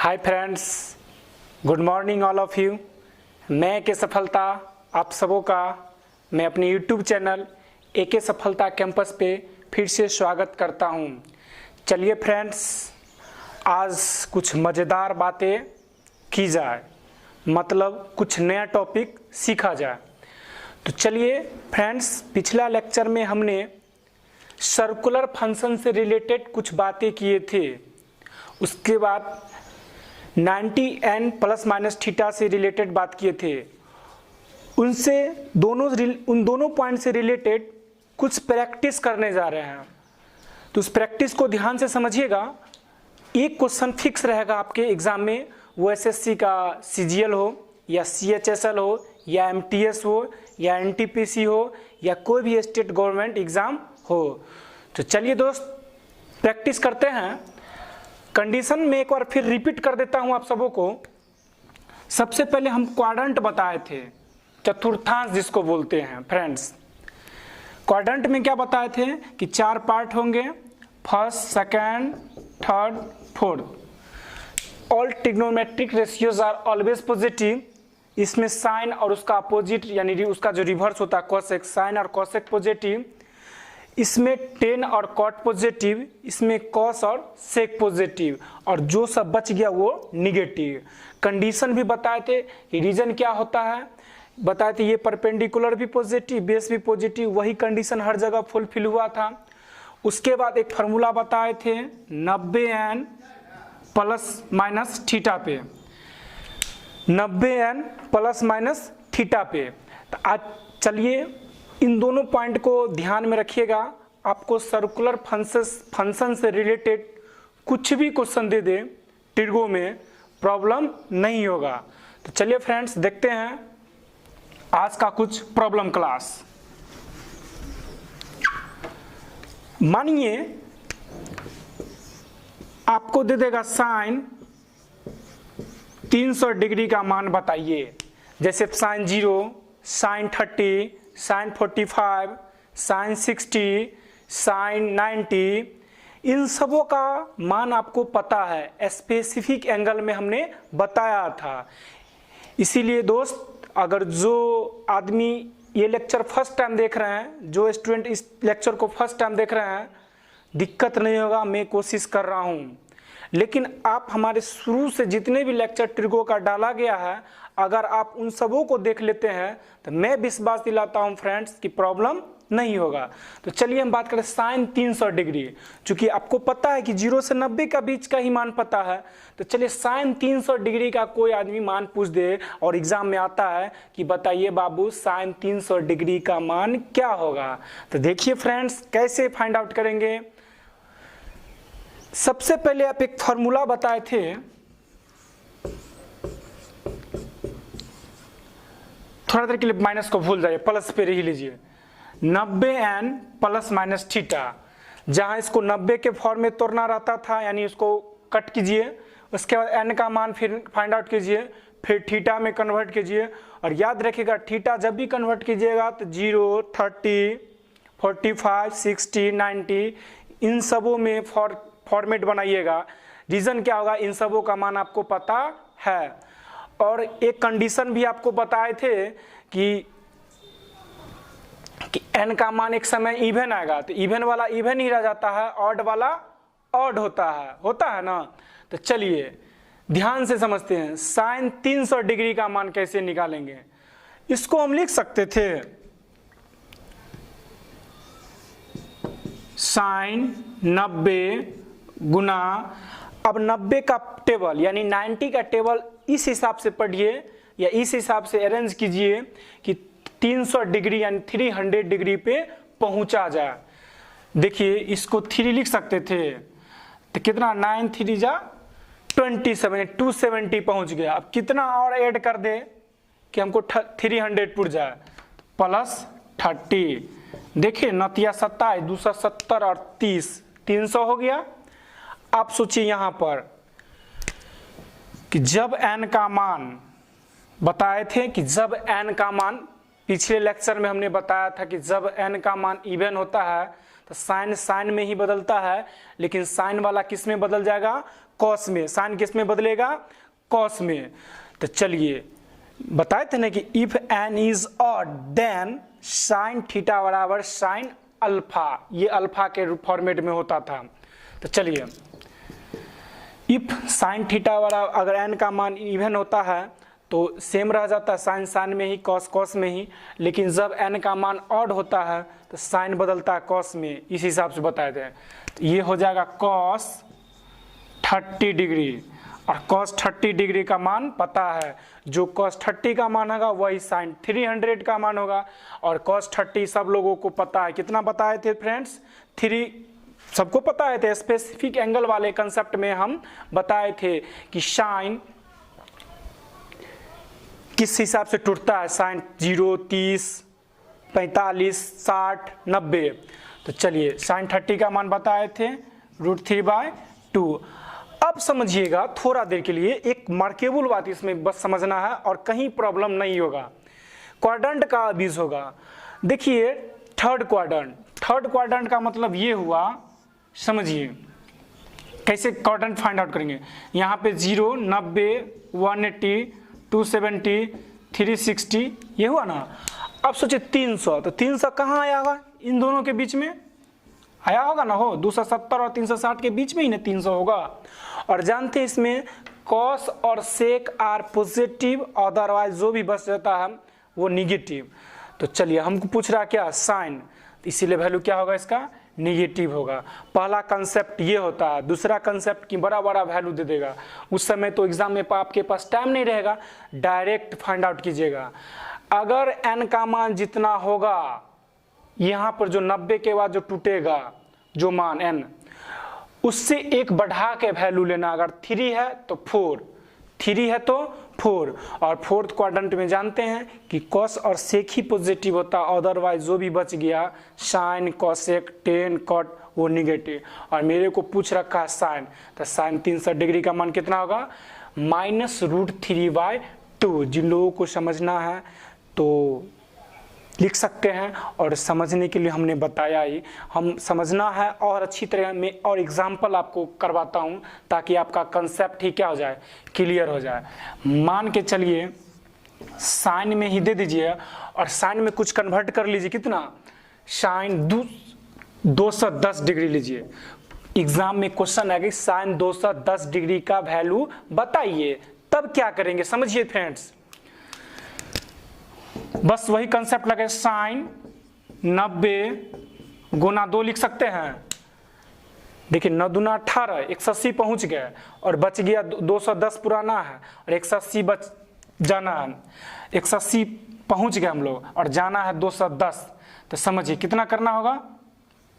Hi friends, good morning all of you. मैं के सफलता आप सबों का मैं अपने यूट्यूब चैनल एके सफलता कैंपस पे फिर से स्वागत करता हूं। चलिए फ्रेंड्स, आज कुछ मज़ेदार बातें की जाए, मतलब कुछ नया टॉपिक सीखा जाए। तो चलिए फ्रेंड्स, पिछला लेक्चर में हमने सर्कुलर फंक्शन से रिलेटेड कुछ बातें किए थे। उसके बाद 90n प्लस माइनस थीटा से रिलेटेड बात किए थे। उन दोनों पॉइंट से रिलेटेड कुछ प्रैक्टिस करने जा रहे हैं। तो उस प्रैक्टिस को ध्यान से समझिएगा। एक क्वेश्चन फिक्स रहेगा आपके एग्जाम में, वो एसएससी का सीजीएल हो या सीएचएसएल हो या एमटीएस हो या एनटीपीसी हो या कोई भी स्टेट गवर्नमेंट एग्जाम हो। तो चलिए दोस्त, प्रैक्टिस करते हैं। कंडीशन में एक बार फिर रिपीट कर देता हूं आप सबों को। सबसे पहले हम क्वाड्रेंट बताए थे, चतुर्थांश जिसको बोलते हैं फ्रेंड्स। क्वाड्रेंट में क्या बताए थे कि 4 पार्ट होंगे, first, second, third, fourth. All trigonometric ratios are always positive. इसमें साइन और उसका अपोजिट यानी उसका जो रिवर्स होता है कोसेक, साइन और कोसेक पॉजिटिव। इसमें टेन और कॉट पॉजिटिव, इसमें कॉस और सेक पॉजिटिव, और जो सब बच गया वो निगेटिव। कंडीशन भी बताए थे कि रीजन क्या होता है, बताए थे ये परपेंडिकुलर भी पॉजिटिव, बेस भी पॉजिटिव। वही कंडीशन हर जगह फुलफिल हुआ था। उसके बाद एक फार्मूला बताए थे 90n प्लस माइनस थीटा पे, 90n प्लस माइनस थीटा पे। तो आज चलिए इन दोनों पॉइंट को ध्यान में रखिएगा। आपको सर्कुलर फंक्शन से रिलेटेड कुछ भी क्वेश्चन दे दे ट्रिगो में, प्रॉब्लम नहीं होगा। तो चलिए फ्रेंड्स, देखते हैं आज का कुछ प्रॉब्लम क्लास। मानिए आपको दे देगा साइन 300 डिग्री का मान बताइए, जैसे sine 0, sine 30, sine 45, sine 60, sine 90। इन सबों का मान आपको पता है, स्पेसिफिक एंगल में हमने बताया था। इसीलिए दोस्त, अगर जो आदमी ये लेक्चर फर्स्ट टाइम देख रहे हैं, जो स्टूडेंट इस लेक्चर को फर्स्ट टाइम देख रहे हैं, दिक्कत नहीं होगा, मैं कोशिश कर रहा हूँ। लेकिन आप हमारे शुरू से जितने भी लेक्चर ट्रिगो का डाला गया है, अगर आप उन सबों को देख लेते हैं तो मैं विश्वास दिलाता हूं फ्रेंड्स कि प्रॉब्लम नहीं होगा। तो चलिए हम बात करें साइन 300 डिग्री। चूंकि आपको पता है कि 0 से 90 का बीच का ही मान पता है, तो चलिए साइन 300 डिग्री का कोई आदमी मान पूछ दे और एग्जाम में आता है कि बताइए बाबू साइन 300 डिग्री का मान क्या होगा। तो देखिए फ्रेंड्स, कैसे फाइंड आउट करेंगे। सबसे पहले आप एक फॉर्मूला बताए थे, थोड़ा देर के लिए माइनस को भूल जाइए, प्लस पे रह लीजिए। 90n प्लस माइनस थीटा, जहां इसको 90 के फॉर्म में तोड़ना रहता था, यानी इसको कट कीजिए, उसके बाद n का मान फिर फाइंड आउट कीजिए, फिर थीटा में कन्वर्ट कीजिए। और याद रखिएगा, थीटा जब भी कन्वर्ट कीजिएगा तो 0, 30, 45, 60, 90 इन सबों में फॉर्मेट बनाइएगा। रीजन क्या होगा, इन सबों का मान आपको पता है। और एक कंडीशन भी आपको बताए थे कि n का मान एक समय इवन आएगा, तो इवन वाला इवन ही रह जाता है, ऑड वाला ऑड होता है ना। तो चलिए ध्यान से समझते हैं, साइन 300 डिग्री का मान कैसे निकालेंगे। इसको हम लिख सकते थे साइन 90 गुना, अब 90 का टेबल यानी 90 का टेबल इस हिसाब से पढ़िए या इस हिसाब से अरेंज कीजिए कि 300 डिग्री यानी 300 डिग्री पे पहुंचा जाए। देखिए इसको 3 लिख सकते थे, तो कितना 9 3 जा 27, 270 पहुंच गया। अब कितना और ऐड कर दे कि हमको 300 पुर जाए, प्लस 30। देखिए 9 27, 270 और 30, 300 हो गया। आप सोचिए यहां पर कि जब n का मान बताए थे कि जब n का मान, पिछले लेक्चर में हमने बताया था कि जब n का मान इवन होता है तो साइन साइन में ही बदलता है, लेकिन साइन वाला किस में बदल जाएगा, कॉस में। साइन किस में बदलेगा, कॉस में। तो चलिए बताए थे ना कि if n is odd then sine theta बराबर साइन अल्फा, ये अल्फा के फॉर्मेट में होता था। तो चलिए इफ साइन थीटा बराबर, अगर एन का मान इवन होता है तो सेम रह जाता है, साइन साइन में ही, कॉस कॉस में ही। लेकिन जब एन का मान ऑड होता है तो साइन बदलता है कॉस में, इस हिसाब से बताए थे। तो ये हो जाएगा कॉस 30 डिग्री, और कॉस 30 डिग्री का मान पता है, जो कॉस 30 का मान होगा वही साइन 300 का मान होगा। और कॉस 30 सब लोगों को पता है, कितना बताए थे फ्रेंड्स, 3 सबको पता है थे। स्पेसिफिक एंगल वाले कंसेप्ट में हम बताए थे कि साइन किस हिसाब से टूटता है, साइन 0, 30, 45, 60, 90। तो चलिए साइन 30 का मान बताए थे √3/2। अब समझिएगा थोड़ा देर के लिए, एक मार्केबल बात इसमें बस समझना है और कहीं प्रॉब्लम नहीं होगा। क्वाड्रेंट का अब्यूज होगा। देखिए थर्ड क्वाड्रेंट का मतलब ये हुआ, समझिए कैसे क्वाड्रेंट फाइंड आउट करेंगे। यहाँ पे 0, 90, 180, 270, 360 ये हुआ ना। अब सोचिए 300, तो 300 कहाँ आया होगा, इन दोनों के बीच में आया होगा ना, हो 270 और 360 के बीच में ही ना 300 होगा। और जानते हैं इसमें कॉस और सेक आर पॉजिटिव, अदरवाइज जो भी बच जाता है वो निगेटिव। तो चलिए हमको पूछ रहा क्या, साइन, इसीलिए वैल्यू क्या होगा इसका, निगेटिव होगा। पहला कंसेप्ट ये होता है। दूसरा कंसेप्ट की बड़ा बड़ा वैल्यू दे देगा, उस समय तो एग्जाम में आपके पास टाइम नहीं रहेगा, डायरेक्ट फाइंड आउट कीजिएगा। अगर एन का मान जितना होगा, यहाँ पर जो 90 के बाद जो टूटेगा जो मान एन, उससे एक बढ़ा के वैल्यू लेना। अगर 3 है तो 4, 3 है तो 4। और फोर्थ क्वाड्रेंट में जानते हैं कि कॉस और सेक ही पॉजिटिव होता, अदरवाइज जो भी बच गया साइन, कॉसेक, टेन, कॉट वो निगेटिव। और मेरे को पूछ रखा है साइन, तो साइन 360 डिग्री का मान कितना होगा, -√3/2। जिन लोगों को समझना है तो लिख सकते हैं, और समझने के लिए हमने बताया ही, हम समझना है और अच्छी तरह में और एग्जाम्पल आपको करवाता हूं ताकि आपका कंसेप्ट ही क्या हो जाए, क्लियर हो जाए। मान के चलिए साइन में ही दे दीजिए और साइन में कुछ कन्वर्ट कर लीजिए, कितना, साइन 210 डिग्री लीजिए। एग्जाम में क्वेश्चन है कि साइन 210 डिग्री का वैल्यू बताइए, तब क्या करेंगे समझिए फ्रेंड्स। बस वही कंसेप्ट लगे, साइन 90 गुना 2 लिख सकते हैं। देखिए 9 दूना 18, 180 पहुंच गए और बच गया 210 पुराना है और 180 बच जाना है। 180 पहुंच गए हम लोग और जाना है 210। तो समझिए कितना करना होगा,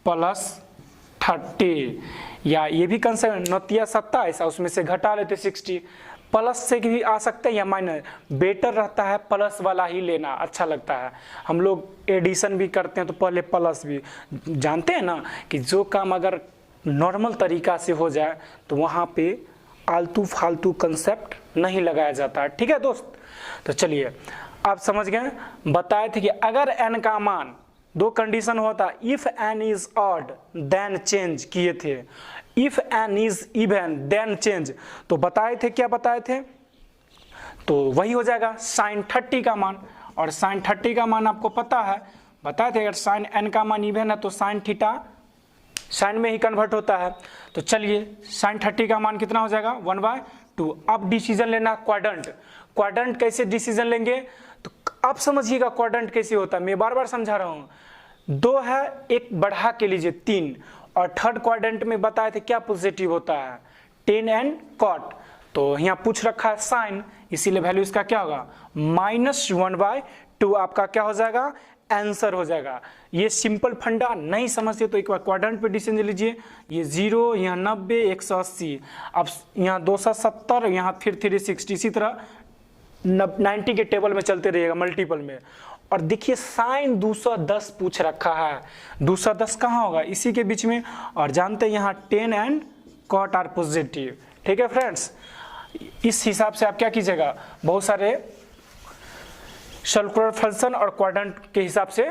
+30, या ये भी कंसेप्ट 9 27, उसमें से घटा लेते 60। प्लस से भी आ सकते हैं या माइनस, बेटर रहता है प्लस वाला ही लेना, अच्छा लगता है। हम लोग एडिशन भी करते हैं तो पहले प्लस भी, जानते हैं ना कि जो काम अगर नॉर्मल तरीका से हो जाए तो वहाँ पे आलतू फालतू कंसेप्ट नहीं लगाया जाता है, ठीक है दोस्त। तो चलिए आप समझ गए, बताए थे कि अगर एन का मान, 2 कंडीशन होता, if n is odd then change किए थे, if n is even then change. तो बताए थे, क्या बताए थे, तो वही हो जाएगा साइन 30 का मान। और साइन 30 का मान आपको पता है, बताए थे अगर साइन एन का मान इवन है तो साइन थीटा साइन में ही कन्वर्ट होता है। तो चलिए साइन 30 का मान कितना हो जाएगा, 1/2। अब डिसीजन लेना क्वाड्रेंट कैसे डिसीजन लेंगे, तो अब समझिएगा क्वाड्रेंट कैसे होता है, मैं बार बार समझा रहा हूँ। 2 है, एक बढ़ा के लीजिए 3, और थर्ड क्वाड्रेंट में बताए थे क्या पॉजिटिव होता है, टेन एंड कॉट। तो यहाँ पूछ रखा है साइन, इसीलिए वैल्यू इसका क्या होगा, -1/2 आपका क्या हो जाएगा, आंसर हो जाएगा। ये सिंपल फंडा नहीं समझते तो एक बार क्वाड्रेंट पे डिसीजन लीजिए। ये 0, यहाँ 90, 180, अब यहाँ 270, यहाँ फिर 360, इसी तरह 90 के टेबल में चलते रहिएगा मल्टीपल में। और देखिए साइन 210 पूछ रखा है, 210 कहाँ होगा, इसी के बीच में। और जानते हैं यहाँ tan and cot are positive, ठीक है फ्रेंड्स। इस हिसाब से आप क्या कीजिएगा, बहुत सारे सर्कुलर फंक्शन और क्वाड्रेंट के हिसाब से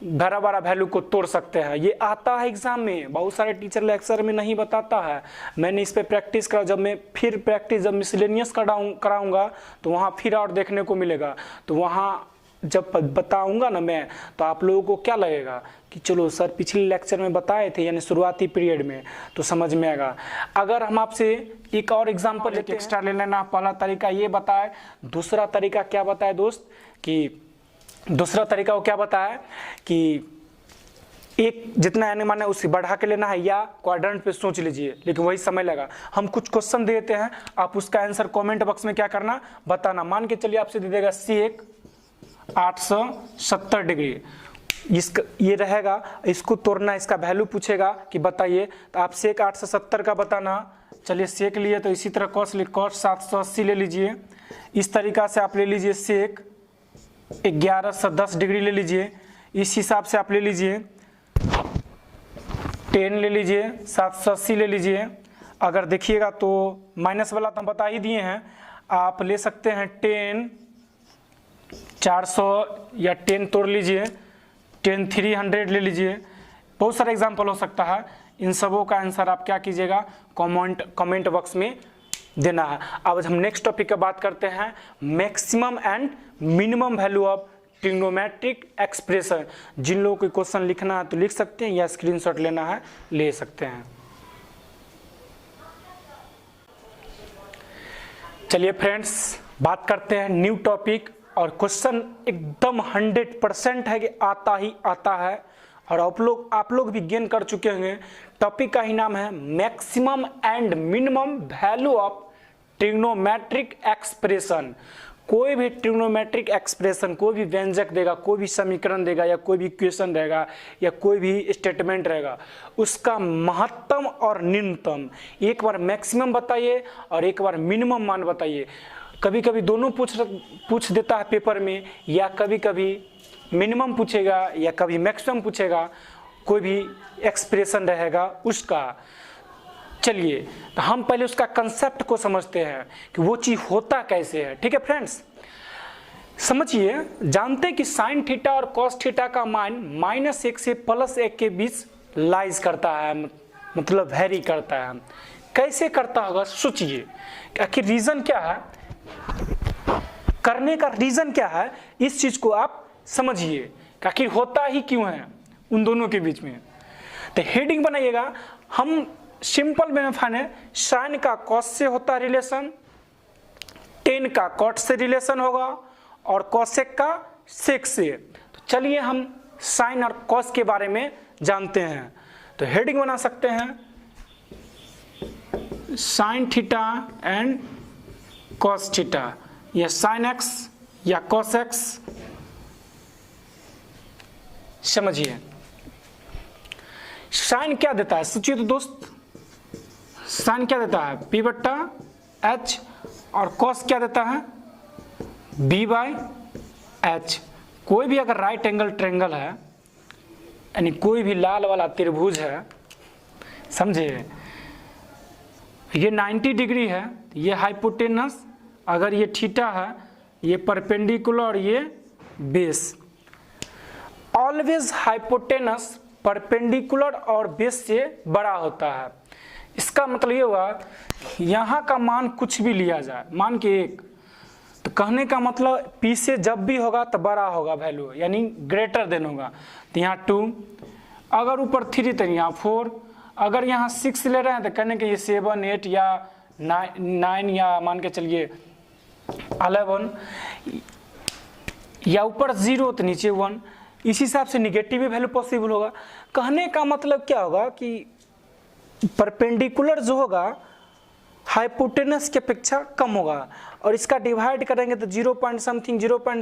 बड़ा बड़ा वैल्यू को तोड़ सकते हैं। ये आता है एग्जाम में, बहुत सारे टीचर लेक्चर में नहीं बताता है। मैंने इस पे प्रैक्टिस करा, जब मैं फिर प्रैक्टिस जब मिसलेनियस कराऊंगा तो वहाँ फिर और देखने को मिलेगा। तो वहाँ जब बताऊंगा ना मैं, तो आप लोगों को क्या लगेगा कि चलो सर पिछले लेक्चर में बताए थे, यानी शुरुआती पीरियड में, तो समझ में आएगा। अगर हम आपसे एक और एग्जांपल लेते हैं, एक्स्ट्रा ले लेना। पहला तरीका ये बताए, दूसरा तरीका क्या बताए दोस्त, कि दूसरा तरीका वो क्या बताया कि एक जितना यानी माने उससे बढ़ा के लेना है, या क्वाड्रेंट पे सोच लीजिए, लेकिन वही समय लगा। हम कुछ क्वेश्चन देते हैं, आप उसका आंसर कमेंट बॉक्स में क्या करना, बताना। मान के चलिए आपसे दे देगा सेक 870 डिग्री, इसका ये रहेगा, इसको तोड़ना, इसका वैल्यू पूछेगा कि बताइए, तो आप सेक 870 का बताना। चलिए सेक लिए, तो इसी तरह कॉस 780 ले लीजिए। इस तरीका से आप ले लीजिए सेक 1110 डिग्री ले लीजिए। इस हिसाब से आप ले लीजिए 10 ले लीजिए, 780 ले लीजिए। अगर देखिएगा तो माइनस वाला तो हम बता ही दिए हैं, आप ले सकते हैं 10 400 या 10 तोड़ लीजिए, 10 300 ले लीजिए। बहुत सारे एग्जाम्पल हो सकता है। इन सबों का आंसर आप क्या कीजिएगा, कमेंट बॉक्स में देना है। अब हम नेक्स्ट टॉपिक की बात करते हैं, maximum and minimum value of trigonometric expression. जिन लोगों को क्वेश्चन लिखना है तो लिख सकते हैं, या स्क्रीनशॉट लेना है ले सकते हैं। चलिए फ्रेंड्स, बात करते हैं न्यू टॉपिक, और क्वेश्चन एकदम 100% है कि आता ही आता है, और आप लोग भी गेन कर चुके होंगे। टॉपिक का ही नाम है maximum and minimum value of trigonometric expression. कोई भी ट्रिग्नोमेट्रिक एक्सप्रेशन, कोई भी व्यंजक देगा, कोई भी समीकरण देगा, या कोई भी इक्वेशन रहेगा, या कोई भी स्टेटमेंट रहेगा, उसका महत्तम और न्यूनतम, एक बार मैक्सिमम बताइए और एक बार मिनिमम मान बताइए। कभी कभी दोनों पूछ देता है पेपर में, या कभी कभी मिनिमम पूछेगा या कभी मैक्सिमम पूछेगा, कोई भी एक्सप्रेशन रहेगा उसका। चलिए, तो हम पहले उसका कंसेप्ट को समझते हैं कि वो चीज होता कैसे है। ठीक है फ्रेंड्स, समझिए, जानते हैं कि साइन थीटा और कॉस थीटा का मान -1 से +1 के बीच लाइज करता है, मतलब वेरी करता है। कैसे करता होगा सोचिए, आखिर रीजन क्या है, करने का रीजन क्या है, इस चीज को आप समझिए कि आखिर होता ही क्यों है उन दोनों के बीच में। तो हेडिंग बनाइएगा, हम सिंपल वे में फाने, साइन का कॉस से होता रिलेशन, टेन का कॉट से रिलेशन होगा, और कॉसेक का सेक से। तो चलिए हम साइन और कॉस के बारे में जानते हैं। तो हेडिंग बना सकते हैं, sine theta and cos theta, या साइन एक्स या कॉस एक्स। समझिए साइन क्या देता है, सोचिए तो दोस्त, साइन क्या देता है P/H, और कॉस क्या देता है B/H। कोई भी अगर राइट एंगल ट्रायंगल है, यानी कोई भी लाल वाला त्रिभुज है, समझे, ये 90 डिग्री है, ये हाइपोटेनस, अगर ये थीटा है, ये परपेंडिकुलर और ये बेस। ऑलवेज हाइपोटेनस परपेंडिकुलर और बेस से बड़ा होता है। इसका मतलब ये हुआ यहाँ का मान कुछ भी लिया जाए, मान के 1, तो कहने का मतलब P से जब भी होगा तो बड़ा होगा वैल्यू, यानी ग्रेटर देन होगा। तो यहाँ 2, अगर ऊपर 3 तो यहाँ 4, अगर यहाँ 6 ले रहे हैं तो कहने के ये 7 8 या 9 या मान के चलिए 11, या ऊपर 0 तो नीचे 1। इस हिसाब से निगेटिव भी वैल्यू पॉसिबल होगा। कहने का मतलब क्या होगा कि परपेंडिकुलर जो होगा हाइपोटेनस की अपेक्षा कम होगा, और इसका डिवाइड करेंगे तो 0 पॉइंट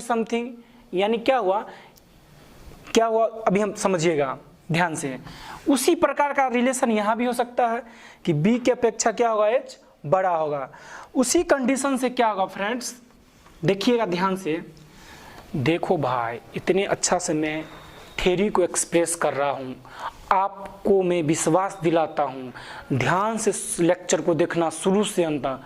समथिंग, यानी क्या हुआ अभी हम समझिएगा ध्यान से। उसी प्रकार का रिलेशन यहाँ भी हो सकता है कि B की अपेक्षा क्या होगा, H बड़ा होगा। उसी कंडीशन से क्या होगा फ्रेंड्स, देखिएगा ध्यान से, देखो भाई इतने अच्छा से मैं थ्योरी को एक्सप्रेस कर रहा हूँ, आपको मैं विश्वास दिलाता हूँ, ध्यान से लेक्चर को देखना शुरू से अंत तक।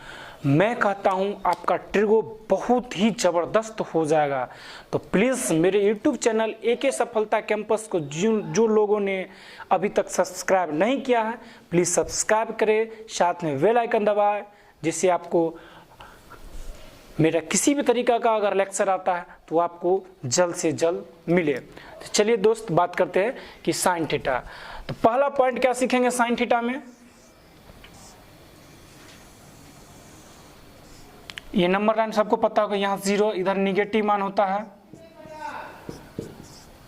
मैं कहता हूँ आपका ट्रिगो बहुत ही ज़बरदस्त हो जाएगा। तो प्लीज़ मेरे YouTube चैनल एके सफलता कैंपस को जो लोगों ने अभी तक सब्सक्राइब नहीं किया है, प्लीज़ सब्सक्राइब करें, साथ में बेल आइकन दबाएं, जिससे आपको मेरा किसी भी तरीका का अगर लेक्चर आता है तो आपको जल्द से जल्द मिले। तो चलिए दोस्त, बात करते हैं कि साइन थीटा। तो पहला पॉइंट क्या सीखेंगे साइन थीटा में, ये नंबर लाइन सबको पता होगा, यहाँ 0, इधर निगेटिव मान होता है,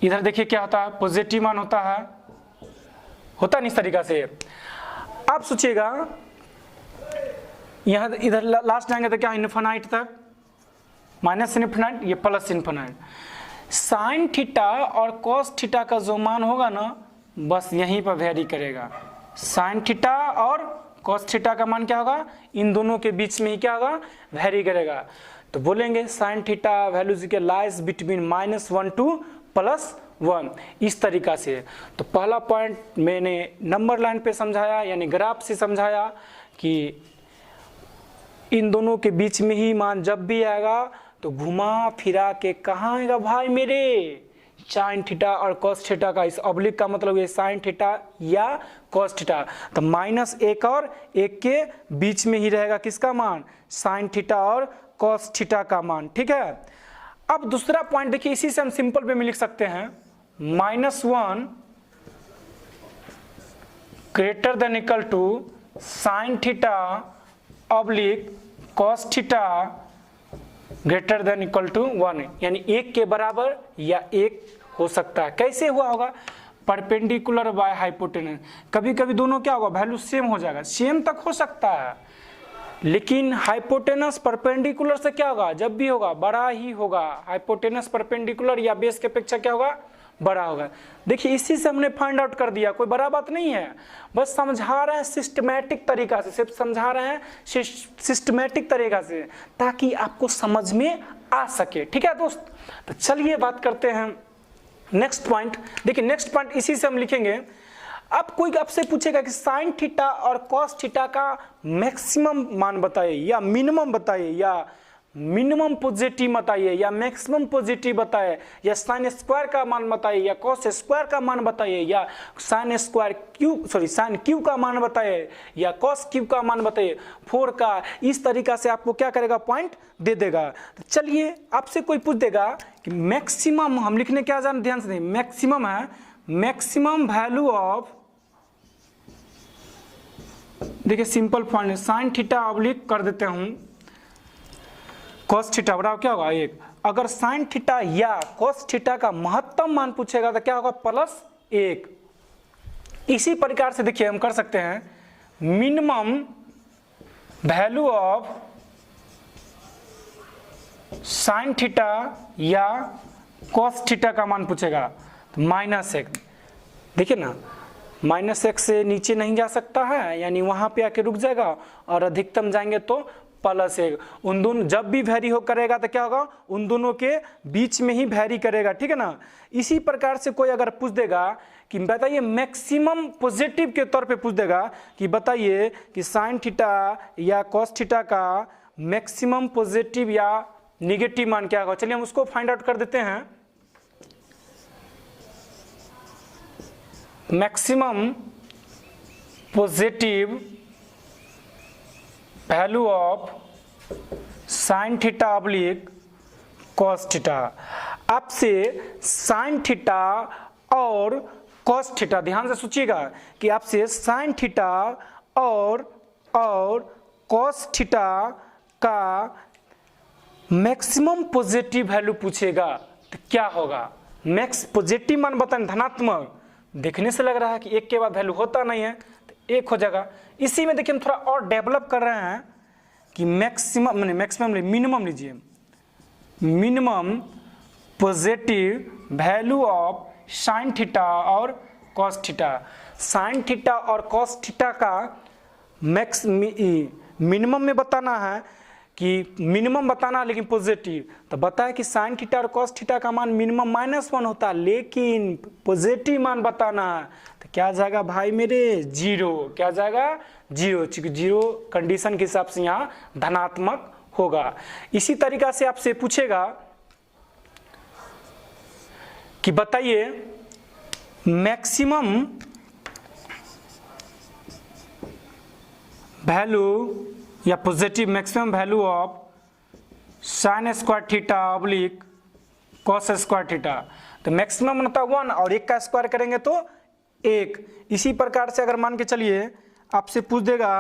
इधर देखिए क्या होता है, पॉजिटिव मान होता है, होता नहीं इस तरीका से। आप सोचिएगा यहाँ इधर लास्ट जाएंगे तो क्या, इन्फिनाइट तक, माइनस इन्फिनाइट, ये प्लस इन्फिनाइट। साइन थीटा और कॉस थीटा का जो मान होगा ना, बस यहीं पर वेरी करेगा। साइन थीटा और कॉस थीटा का मान क्या होगा, इन दोनों के बीच में ही क्या होगा, वेरी करेगा। तो बोलेंगे साइन थीटा वैल्यूज के लाइज बिटवीन -1 to +1, इस तरीका से। तो पहला पॉइंट मैंने नंबर लाइन पे समझाया, यानी ग्राफ से समझाया कि इन दोनों के बीच में ही मान जब भी आएगा तो घुमा फिरा के कहाँ आएगा भाई मेरे, साइन थीटा और कॉस थीटा का, इस ऑब्लिक का मतलब ये साइन थीटा या कॉस थीटा। तो -1 और 1 के बीच में ही रहेगा किसका मान, साइन थीटा और कॉस थीटा का मान। ठीक है। अब दूसरा पॉइंट देखिए, इसी से हम सिंपल वे में लिख सकते हैं, -1 greater than equal to sine theta oblique cos theta greater than equal to 1, यानी 1 के बराबर या 1 हो सकता है। कैसे हुआ होगा, परपेंडिकुलर बाय हाइपोटेनस। कभी कभी दोनों क्या होगा, वैल्यू सेम हो जाएगा, सेम तक हो सकता है, लेकिन हाइपोटेनस परपेंडिकुलर से क्या होगा, जब भी होगा बड़ा ही होगा। हाइपोटेनस परपेंडिकुलर या बेस के अपेक्षा क्या होगा, बड़ा होगा। देखिए इसी से हमने फाइंड आउट कर दिया, कोई बड़ा बात नहीं है, बस समझा रहे हैं सिस्टमैटिक तरीका से, सिर्फ समझा रहे हैं सिस्टमैटिक तरीका से, ताकि आपको समझ में आ सके। ठीक है दोस्त, तो चलिए बात करते हैं नेक्स्ट पॉइंट। देखिए नेक्स्ट पॉइंट इसी से हम लिखेंगे। अब कोई आपसे पूछेगा कि साइन थीटा और कॉस थीटा का मैक्सिमम मान बताइए, या मिनिमम बताइए, या मिनिमम पॉजिटिव बताइए, या मैक्सिमम पॉजिटिव बताइए, या साइन स्क्वायर का मान बताइए, या कॉस स्क्वायर का मान बताइए, या साइन क्यू का मान बताइए, या कॉस क्यू का मान बताइए, 4 का। इस तरीका से आपको क्या करेगा, पॉइंट दे देगा। तो चलिए आपसे कोई पूछ देगा कि मैक्सिमम हम लिखने क्या जान, ध्यान से, मैक्सिमम है, मैक्सिमम वैल्यू ऑफ, देखिए simple point, sign theta oblique कर देते हूं कॉस थीटा बराबर क्या होगा 1। अगर साइन थीटा या कॉस थीटा का महत्तम मान पूछेगा तो क्या होगा, +1। इसी प्रकार से देखिए हम कर सकते हैं, minimum value of sine theta या कॉस थीटा का मान पूछेगा तो -1। देखिए ना, -1 से नीचे नहीं जा सकता है, यानी वहां पे आके रुक जाएगा, और अधिकतम जाएंगे तो +1। उन दोनों जब भी वैरी हो करेगा तो क्या होगा, उन दोनों के बीच में ही वैरी करेगा। ठीक है ना। इसी प्रकार से कोई अगर पूछ देगा कि बताइए मैक्सिमम पॉजिटिव के तौर पे पूछ देगा कि बताइए कि साइन थीटा या कॉस थीटा का मैक्सिमम पॉजिटिव या निगेटिव मान क्या होगा। चलिए हम उसको फाइंड आउट कर देते हैं। Maximum positive value of sign theta oblique cos theta. आपसे साइन थीटा और कॉस थीटा, ध्यान से सोचिएगा कि आपसे साइन थीटा और कॉस थीटा का मैक्सिमम पॉजिटिव वैल्यू पूछेगा तो क्या होगा। मैक्स पॉजिटिव मान बताएं, धनात्मक, देखने से लग रहा है कि 1 के बाद वैल्यू होता नहीं है, 1 हो जाएगा। इसी में देखिए हम थोड़ा और डेवलप कर रहे हैं कि मिनिमम लीजिए, minimum positive value of sine theta और कॉस थीटा। साइन थीटा और कॉस थीटा का मिनिमम में बताना है कि मिनिमम बताना लेकिन पॉजिटिव, तो बताया कि साइन थीटा और कॉस थीटा का मान मिनिमम -1 होता है, लेकिन पॉजिटिव मान बताना है, तो क्या जाएगा भाई मेरे 0, क्या जाएगा 0, चूंकि 0 कंडीशन के हिसाब से यहाँ धनात्मक होगा। इसी तरीका से आपसे पूछेगा कि बताइए मैक्सिमम वैल्यू या positive maximum value of sine square theta oblique cos square theta, तो मैक्सिमम होता है 1 और 1 का स्क्वायर करेंगे तो 1। इसी प्रकार से अगर मान के चलिए आपसे पूछ देगा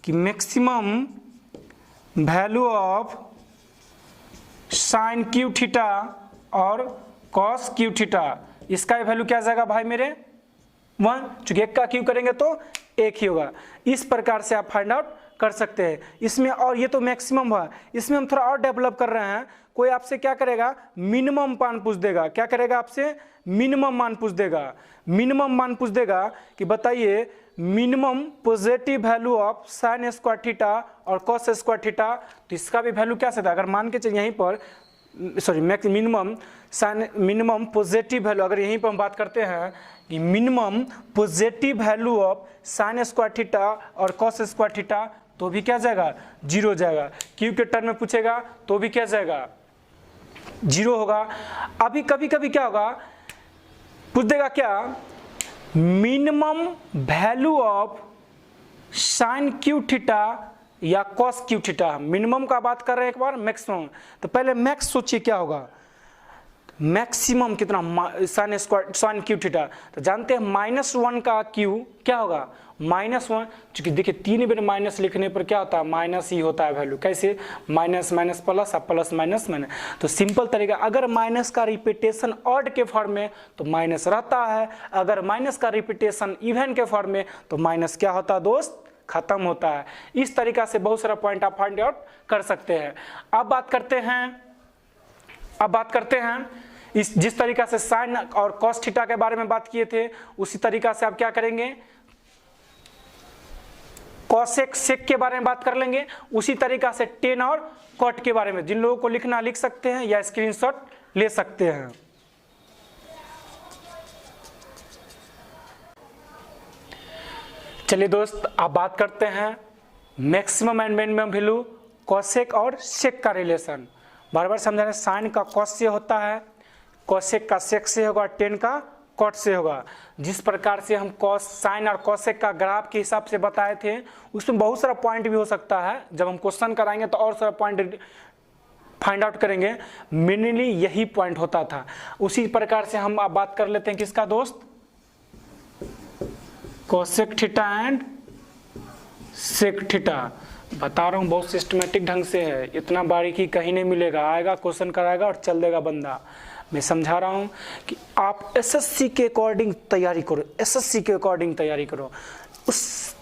कि maximum value of sign cube theta और कॉस क्यू थीटा, इसका वैल्यू क्या जाएगा भाई मेरे 1, चूंकि 1 का क्यू करेंगे तो 1 ही होगा। इस प्रकार से आप फाइंड आउट कर सकते हैं इसमें। और ये तो मैक्सिमम हुआ, इसमें हम थोड़ा और डेवलप कर रहे हैं। कोई आपसे क्या करेगा, मिनिमम मान पूछ देगा। क्या करेगा आपसे, मिनिमम मान पूछ देगा। मिनिमम मान पूछ देगा कि बताइए minimum positive value of sine square theta और कॉस स्क्वायर थीटा, तो इसका भी वैल्यू क्या सकता है, अगर मान के चलिए यहीं पर sorry minimum sine minimum positive value, अगर यहीं पर हम बात करते हैं कि minimum positive value of sine square theta और कॉस स्क्वायर थीटा, तो भी क्या जाएगा 0 जाएगा। क्यू के टर्म में पूछेगा तो भी क्या जाएगा 0 होगा। अभी कभी कभी क्या होगा, पूछ देगा क्या minimum value of sign cube theta या कॉस क्यू थीटा। मिनिमम का बात कर रहे हैं एक बार, मैक्सिमम, तो पहले मैक्स सोचिए क्या होगा, मैक्सिमम कितना sine square sine cube theta, तो जानते हैं -1 का क्यू क्या होगा -1, चूंकि देखिए 3 बार माइनस लिखने पर क्या होता है माइनस ही होता है वैल्यू। कैसे, माइनस माइनस प्लस और प्लस माइनस माइनस, तो सिंपल तरीका, अगर माइनस का रिपीटेशन ऑड के फॉर्म में तो माइनस रहता है, अगर माइनस का रिपीटेशन इवन के फॉर्म में तो माइनस क्या होता है दोस्त, खत्म होता है। इस तरीका से बहुत सारा पॉइंट आप फाइंड आउट कर सकते हैं। अब बात करते हैं इस जिस तरीका से साइन और कॉस थीटा के बारे में बात किए थे, उसी तरीका से आप क्या करेंगे, कॉसेक सेक के बारे में बात कर लेंगे। उसी तरीका से टेन और कॉट के बारे में जिन लोगों को लिखना लिख सकते हैं या स्क्रीनशॉट ले सकते हैं। चलिए दोस्त, आप बात करते हैं maximum and minimum value cosec और सेक का रिलेशन। बार बार समझा रहे, साइन का कॉस से होता है, कॉसेक का सेक से होगा, टेन का कॉट से होगा। जिस प्रकार से हम कॉस साइन और कॉसेक का ग्राफ के हिसाब से बताए थे, उसमें बहुत सारा पॉइंट भी हो सकता है। जब हम क्वेश्चन कराएंगे तो और सारा पॉइंट फाइंड आउट करेंगे। मेनली यही पॉइंट होता था। उसी प्रकार से हम अब बात कर लेते हैं किसका दोस्त, cosec theta and sec theta. बता रहा हूँ बहुत सिस्टमेटिक ढंग से है, इतना बारीकी कहीं नहीं मिलेगा। आएगा क्वेश्चन कराएगा और चल देगा बंदा। मैं समझा रहा हूँ कि आप एसएससी के अकॉर्डिंग तैयारी करो, एसएससी के अकॉर्डिंग तैयारी करो। उस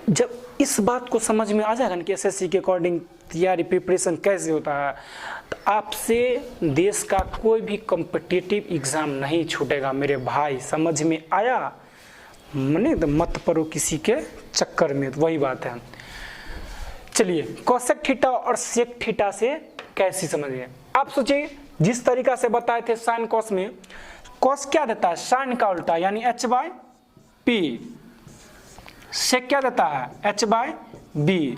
जब इस बात को समझ में आ जाएगा ना कि एसएससी के अकॉर्डिंग तैयारी प्रिपरेशन कैसे होता है, तो आपसे देश का कोई भी कॉम्पिटिटिव एग्जाम नहीं छूटेगा मेरे भाई। समझ में आया? मने मत पड़ो किसी के चक्कर में, तो वही बात है। चलिए, कॉसेक थीटा और सेक थीटा से कैसे समझिए। आप सोचिए, जिस तरीका से बताए थे साइन कॉस में, कॉस क्या देता है, साइन का उल्टा यानी h/p। सेक क्या देता है, h/b।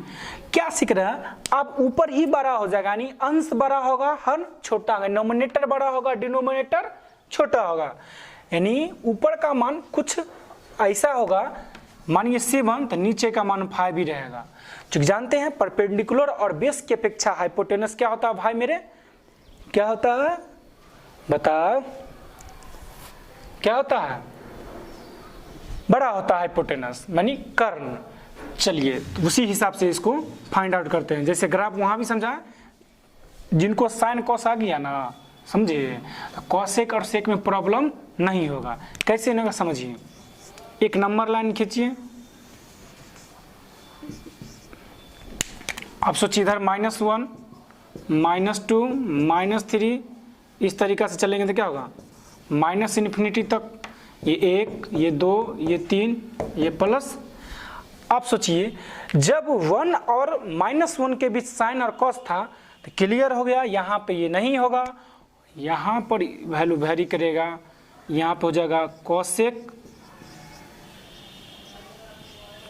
क्या सीख रहे हैं आप, ऊपर ही बड़ा हो जाएगा यानी अंश बड़ा होगा, हर छोटा होगा, नोमिनेटर बड़ा होगा, डिनोमिनेटर छोटा होगा। यानी ऊपर का मान कुछ ऐसा होगा, मानिए 7 तो नीचे का मान 5 ही रहेगा। क्योंकि जानते हैं परपेंडिकुलर और बेस की अपेक्षा हाइपोटेनस क्या होता है भाई मेरे, क्या होता है बताओ, क्या होता है, बड़ा होता है हाइपोटेनस मानी कर्ण। चलिए, तो उसी हिसाब से इसको फाइंड आउट करते हैं। जैसे ग्राफ वहां भी समझा, जिनको साइन कॉस आ गया ना, समझे, कॉसेक और सेक में प्रॉब्लम नहीं होगा। कैसे नहीं होगा समझिए। एक नंबर लाइन खींचिए, आप सोचिए इधर -1 -2 -3 इस तरीका से चलेंगे तो क्या होगा, -∞ तक। ये 1 ये 2 ये 3 ये प्लस। आप सोचिए, जब 1 और -1 के बीच साइन और कॉस था तो क्लियर हो गया, यहाँ पे ये नहीं होगा, यहाँ पर वैल्यू वेरी करेगा, यहाँ पे हो जाएगा कोसेक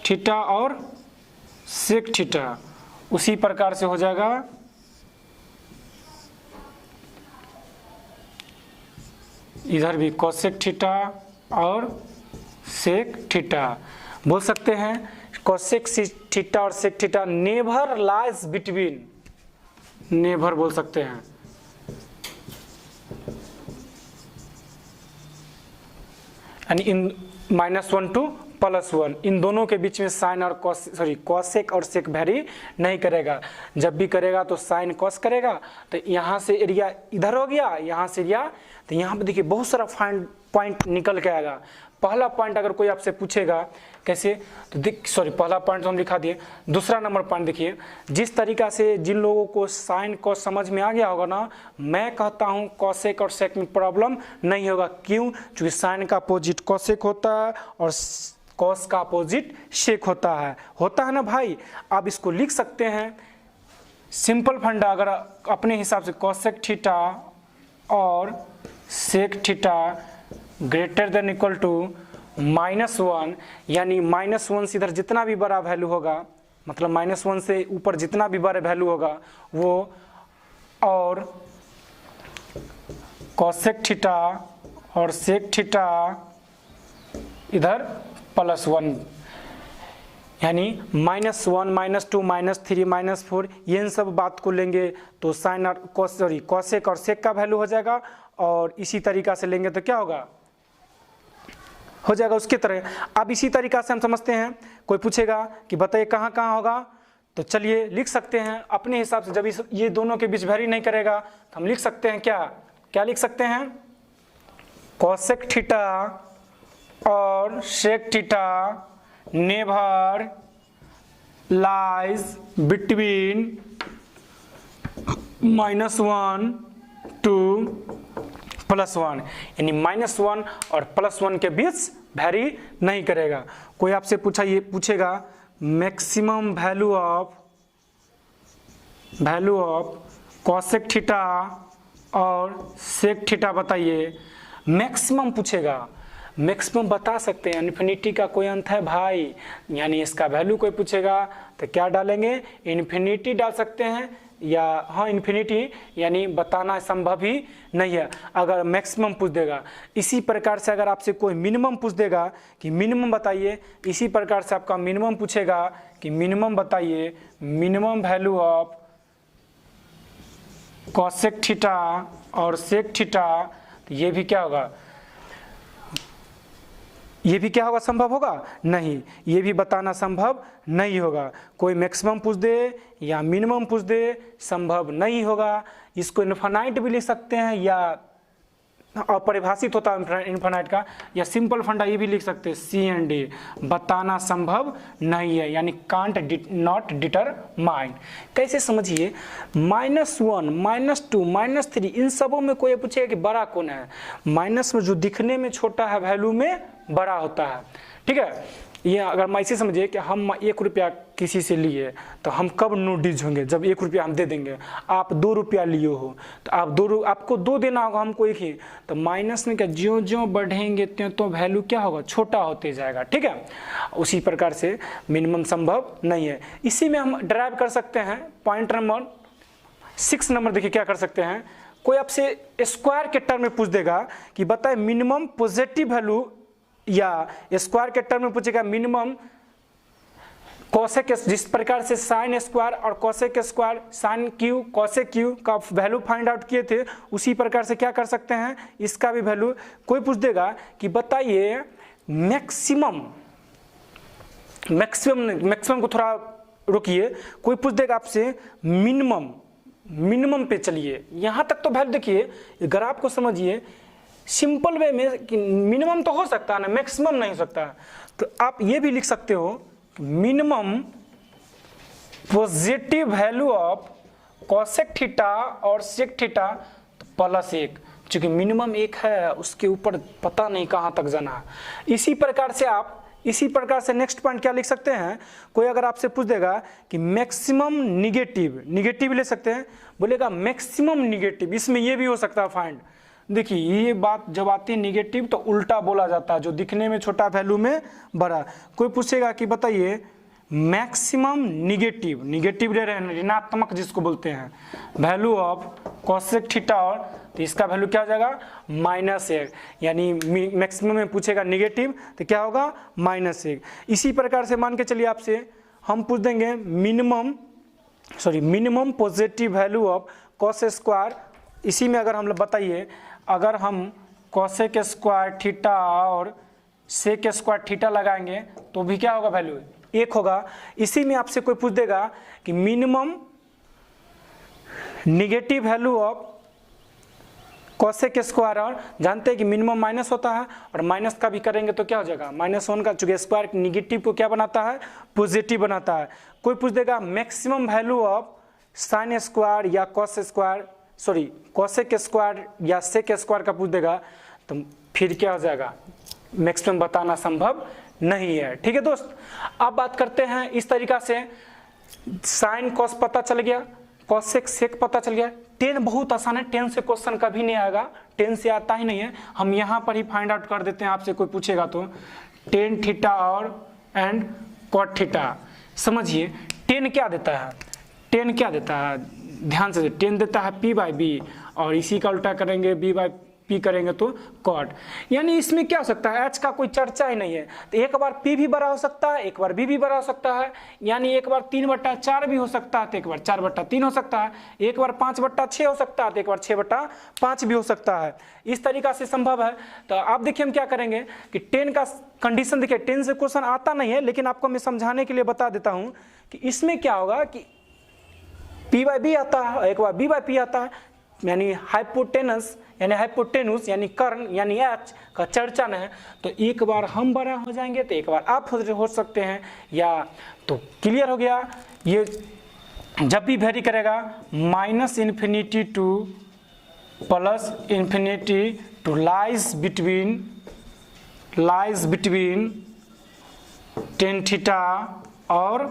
थीटा और सेक थीटा, उसी प्रकार से हो जाएगा इधर भी कोसेक थीटा और सेक थीटा। बोल सकते हैं कोसेक थीटा और sec theta never lies between, never बोल सकते हैं, यानी इन -1 टू +1, इन दोनों के बीच में साइन और कोसेक और सेक वेरी नहीं करेगा। जब भी करेगा तो साइन कॉस करेगा, तो यहाँ से एरिया इधर हो गया, यहाँ से एरिया, तो यहाँ पे देखिए बहुत सारा पॉइंट निकल के आएगा। पहला पॉइंट अगर कोई आपसे पूछेगा कैसे, तो पहला पॉइंट तो हम लिखा दिए। दूसरा नंबर पॉइंट देखिए, जिस तरीका से जिन लोगों को साइन कॉस समझ में आ गया होगा ना, मैं कहता हूँ कॉसेक और सेक में प्रॉब्लम नहीं होगा। क्यों? क्योंकि साइन का अपोजिट कॉसेक होता है और कॉस का अपोजिट सेक होता है ना भाई। आप इसको लिख सकते हैं सिंपल फंडा, अगर अपने हिसाब से कोसेक थीटा और sec theta greater than equal to -1, यानी -1 से इधर जितना भी बड़ा वैल्यू होगा, मतलब -1 से ऊपर जितना भी बड़ा वैल्यू होगा वो, और कोसेक थीटा और सेक थीटा इधर +1, यानी -1, -2, -3, -4, ये इन सब बात को लेंगे तो साइन और कोसेक और सेक का वैल्यू हो जाएगा। और इसी तरीका से लेंगे तो क्या होगा, हो जाएगा उसके तरह। अब इसी तरीका से हम समझते हैं, कोई पूछेगा कि बताइए कहाँ कहाँ होगा, तो चलिए लिख सकते हैं अपने हिसाब से। जब ये दोनों के बीच वेरी नहीं करेगा तो हम लिख सकते हैं क्या लिख सकते हैं, कोसेक थीटा और sec theta never lies between -1 to +1, यानी -1 और +1 के बीच वेरी नहीं करेगा। कोई आपसे पूछेगा maximum value of cosec theta और सेक थीटा बताइए। मैक्सिमम पूछेगा, मैक्सिमम बता सकते हैं, इन्फिनिटी का कोई अंत है भाई, यानी इसका वैल्यू कोई पूछेगा तो क्या डालेंगे, इन्फिनिटी डाल सकते हैं, या हाँ इन्फिनिटी, यानी बताना संभव ही नहीं है अगर मैक्सिमम पूछ देगा। इसी प्रकार से अगर आपसे कोई मिनिमम पूछ देगा कि मिनिमम बताइए, इसी प्रकार से आपका मिनिमम पूछेगा कि मिनिमम बताइए, minimum value of cosec theta और सेक थीटा, तो ये भी क्या होगा, संभव होगा नहीं, ये भी बताना संभव नहीं होगा। कोई मैक्सिमम पूछ दे या मिनिमम पूछ दे, संभव नहीं होगा। इसको इनफाइनाइट भी लिख सकते हैं, या अपरिभाषित होता है इनफाइनाइट का, या सिंपल फंडा ये भी लिख सकते हैं, C&D, बताना संभव नहीं है, यानी कांट नॉट डिटरमाइन। कैसे समझिए, -1, -2, -3, इन सबों में कोई पूछेगा कि बड़ा कौन है, माइनस में जो दिखने में छोटा है वैल्यू में बड़ा होता है, ठीक है। ये अगर मैं इसे समझिए कि हम 1 रुपया किसी से लिए तो हम कब नोटिस होंगे, जब 1 रुपया हम दे देंगे। आप 2 रुपया लिए हो तो आपको 2 देना होगा, हमको 1 ही, तो माइनस में क्या ज्यों बढ़ेंगे त्यों तो वैल्यू क्या होगा, छोटा होते जाएगा, ठीक है। उसी प्रकार से मिनिमम संभव नहीं है। इसी में हम ड्राइव कर सकते हैं पॉइंट नंबर 6 नंबर। देखिए क्या कर सकते हैं, कोई आपसे स्क्वायर के टर्म में पूछ देगा कि बताए मिनिमम पॉजिटिव वैल्यू, या स्क्वायर के टर्म में पूछेगा मिनिमम कोसेक, जिस प्रकार से साइन स्क्वायर और cosec square, sine cube cosec cube का वैल्यू फाइंड आउट किए थे, उसी प्रकार से क्या कर सकते हैं, इसका भी वैल्यू। कोई पूछ देगा कि बताइए मैक्सिमम को थोड़ा रुकिए, कोई पूछ देगा आपसे मिनिमम पे चलिए। यहाँ तक तो वैल्यू देखिए, ग्राफ को समझिए सिंपल वे में कि मिनिमम तो हो सकता है ना, मैक्सिमम नहीं हो सकता। तो आप ये भी लिख सकते हो minimum positive value of cosec theta और सेक थीटा तो +1, क्योंकि मिनिमम 1 है, उसके ऊपर पता नहीं कहाँ तक जाना है। इसी प्रकार से आप इसी प्रकार से नेक्स्ट पॉइंट क्या लिख सकते हैं, कोई अगर आपसे पूछ देगा कि मैक्सिमम निगेटिव ले सकते हैं, बोलेगा मैक्सिमम निगेटिव, इसमें ये भी हो सकता है फाइंड। देखिए ये बात जब आती है निगेटिव तो उल्टा बोला जाता है, जो दिखने में छोटा वैल्यू में बड़ा। कोई पूछेगा कि बताइए मैक्सिमम निगेटिव ले रहे हैं, ऋणात्मक जिसको बोलते हैं, वैल्यू ऑफ कोसेक थीटा, और तो इसका वैल्यू क्या हो जाएगा -1, यानी मैक्सिमम में पूछेगा निगेटिव तो क्या होगा -1। इसी प्रकार से मान के चलिए आपसे हम पूछ देंगे minimum positive value of cos square. इसी में अगर हम लोग बताइए, अगर हम कोसेक स्क्वायर थीटा और सेक स्क्वायर थीटा लगाएंगे तो भी क्या होगा वैल्यू 1 होगा। इसी में आपसे कोई पूछ देगा कि minimum negative value of cosec square, और जानते हैं कि मिनिमम माइनस होता है और माइनस का भी करेंगे तो क्या हो जाएगा -1 का, चूंकि स्क्वायर निगेटिव को क्या बनाता है पॉजिटिव बनाता है। कोई पूछ देगा maximum value of sine square या कोसेक स्क्वायर या सेक स्क्वायर का पूछ देगा, तो फिर क्या हो जाएगा मैक्सिमम बताना संभव नहीं है। ठीक है दोस्त, अब बात करते हैं इस तरीका से, साइन कॉस पता चल गया, कोसेक सेक पता चल गया। टेन बहुत आसान है, टेन से क्वेश्चन कभी नहीं आएगा, टेन से आता ही नहीं है, हम यहाँ पर ही फाइंड आउट कर देते हैं। आपसे कोई पूछेगा तो टेन थीटा और एंड कॉट थीटा, समझिए टेन क्या देता है, टेन क्या देता है, ध्यान से, टेन देता है p/b, और इसी का उल्टा करेंगे b/p करेंगे तो कॉट, यानी इसमें क्या हो सकता है h का कोई चर्चा ही नहीं है, तो एक बार p भी बड़ा हो सकता है, एक बार b भी बड़ा हो सकता है, यानी एक बार 3/4 भी हो सकता है, तो एक बार 4/3 हो सकता है, एक बार 5/6 हो सकता है, तो एक बार 6/5 भी हो सकता है। इस तरीका से संभव है। तो आप देखिए हम क्या करेंगे कि 10 का कंडीशन देखिए, 10 से क्वेश्चन आता नहीं है, लेकिन आपको मैं समझाने के लिए बता देता हूं कि इसमें क्या होगा कि p/b आता है, एक बार b/p आता है, यानी हाइपोटेनुस यानी कर्ण यानी h का चर्चा न है, तो एक बार हम बड़ा हो जाएंगे तो एक बार आप हो सकते हैं, या तो क्लियर हो गया। ये जब भी वेरी करेगा -∞ to +∞ to lies between tan theta और